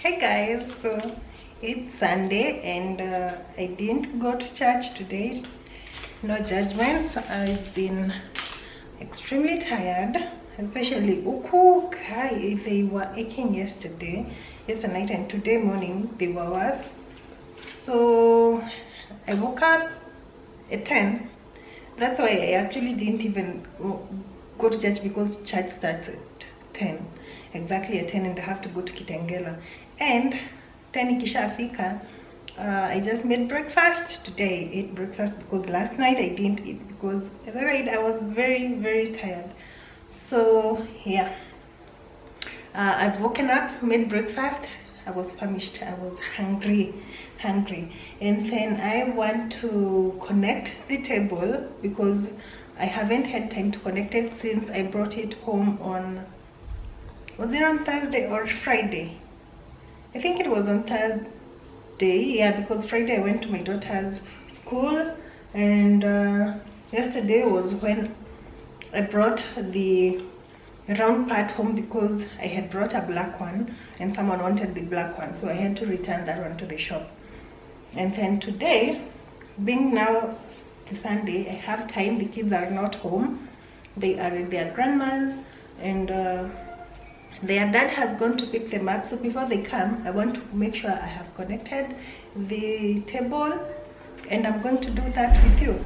Hey guys, so it's Sunday and I didn't go to church today. No judgments. I've been extremely tired, especially uku kai. They were aching yesterday night, and today morning they were worse. So I woke up at 10. That's why I actually didn't even go to church, because church starts at 10, exactly at 10, and I have to go to Kitengela. And 10 ikishafika, I just made breakfast today. I ate breakfast because last night I didn't eat, because as I said, I was very tired. So yeah, I've woken up, made breakfast. I was famished, I was hungry, and then I want to connect the table because I haven't had time to connect it since I brought it home on, was it on Thursday or Friday? I think it was on Thursday, yeah, because Friday I went to my daughter's school, and yesterday was when I brought the round part home, because I had brought a black one and someone wanted the black one, so I had to return that one to the shop. And then today, being now the Sunday, I have time. The kids are not home, they are at their grandma's, and their dad has gone to pick them up. So before they come, I want to make sure I have connected the table, and I'm going to do that with you.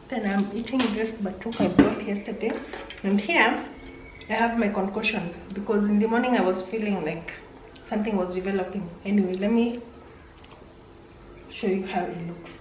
Then I'm eating this batuk I bought yesterday, and here I have my concoction, because in the morning I was feeling like something was developing. Anyway, let me show you how it looks.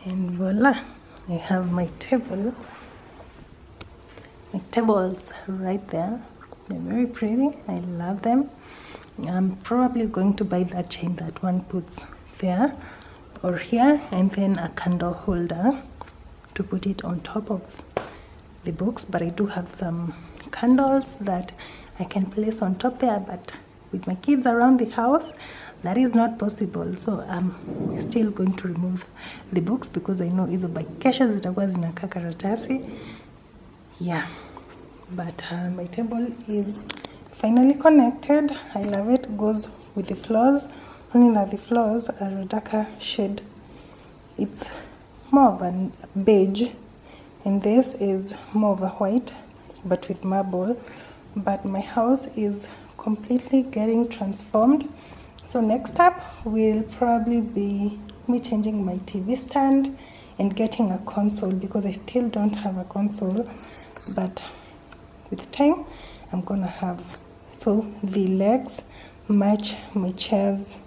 And voila, I have my table. My tables right there. They're very pretty. I love them. I'm probably going to buy that chain that one puts there or here, and then a candle holder to put it on top of the books. But I do have some candles that I can place on top there, but with my kids around the house, that is not possible. So I'm still going to remove the books, because I know hizo by kesho zitakuwa zinakaa karatasi. yeah, but my table is finally connected. I love it. Goes with the floors, only that the floors are a darker shade. It's more of a beige, and this is more of a white but with marble. But my house is completely getting transformed, so next up will probably be me changing my TV stand and getting a console, because I still don't have a console, but with time I'm gonna have. So the legs match my chairs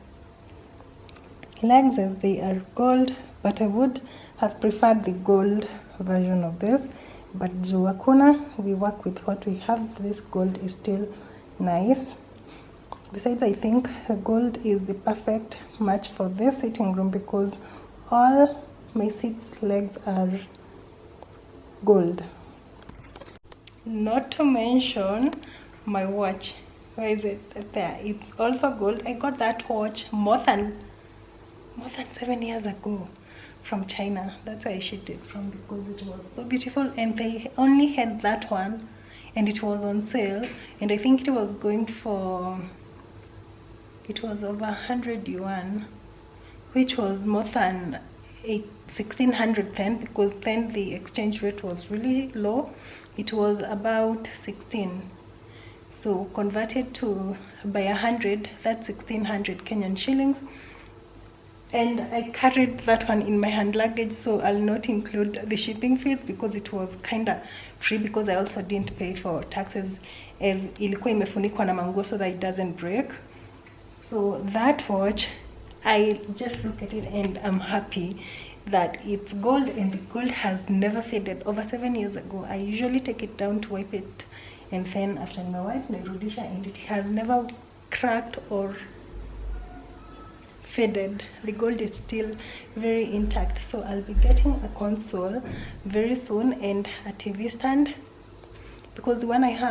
legs as they are gold, but I would have preferred the gold version of this, but Juwakuna, we work with what we have. This gold is still nice. Besides, I think the gold is the perfect match for this sitting room, because all my seats legs are gold. Not to mention my watch. Where is it? There. It's also gold. I got that watch more than 7 years ago from China. That's where I shipped it from, because it was so beautiful, and they only had that one, and it was on sale, and I think it was going for, it was over 100 yuan, which was more than 1600 then, because then the exchange rate was really low. It was about 16, so converted to by 100, that's 1600 Kenyan shillings. And I carried that one in my hand luggage, so I'll not include the shipping fees because it was kinda free, because I also didn't pay for taxes, as ilikuwa imefunikwa na manguo so that it doesn't break. So that watch, I just look at it and I'm happy that it's gold, and the gold has never faded. Over 7 years ago, I usually take it down to wipe it, and then after my wipe, nairudisha, and it has never cracked or faded. The gold is still very intact. So I'll be getting a console very soon and a TV stand, because the one I've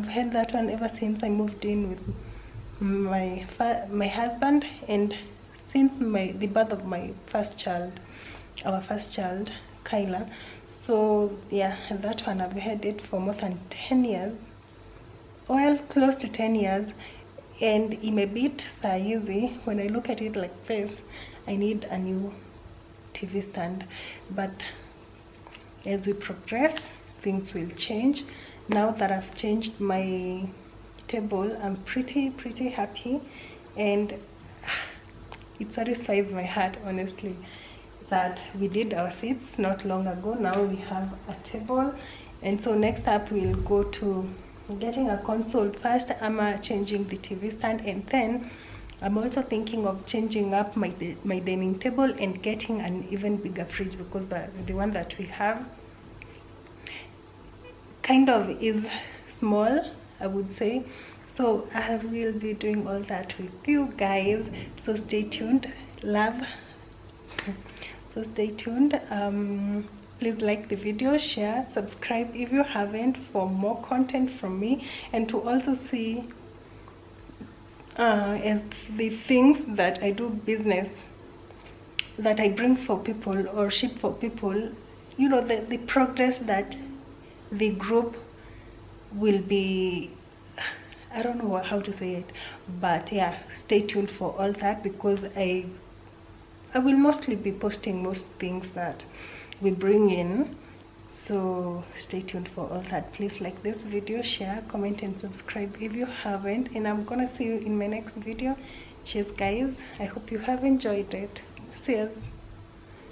had that one ever since I moved in with my husband, and since the birth of my first child, our first child, Kyla. So yeah, that one I've had it for more than 10 years, well, close to 10 years. And in a bit easy, when I look at it like this, I need a new TV stand. But as we progress, things will change. Now that I've changed my table, I'm pretty happy, and it satisfies my heart, honestly, that we did our seats not long ago. Now we have a table, and so next up we'll go to getting a console first. I'm changing the TV stand, and then I'm also thinking of changing up my dining table and getting an even bigger fridge, because the one that we have kind of is small, I would say. So I will be doing all that with you guys, so stay tuned, love. So stay tuned. Please like the video, share, subscribe if you haven't, for more content from me, and to also see as the things that I do business, that I bring for people or ship for people, you know, the progress that the group will be, I don't know how to say it, but yeah, stay tuned for all that, because I will mostly be posting most things that we bring in. So stay tuned for all that. Please like this video, share, comment, and subscribe if you haven't, and I'm gonna see you in my next video. Cheers guys, I hope you have enjoyed it. See you.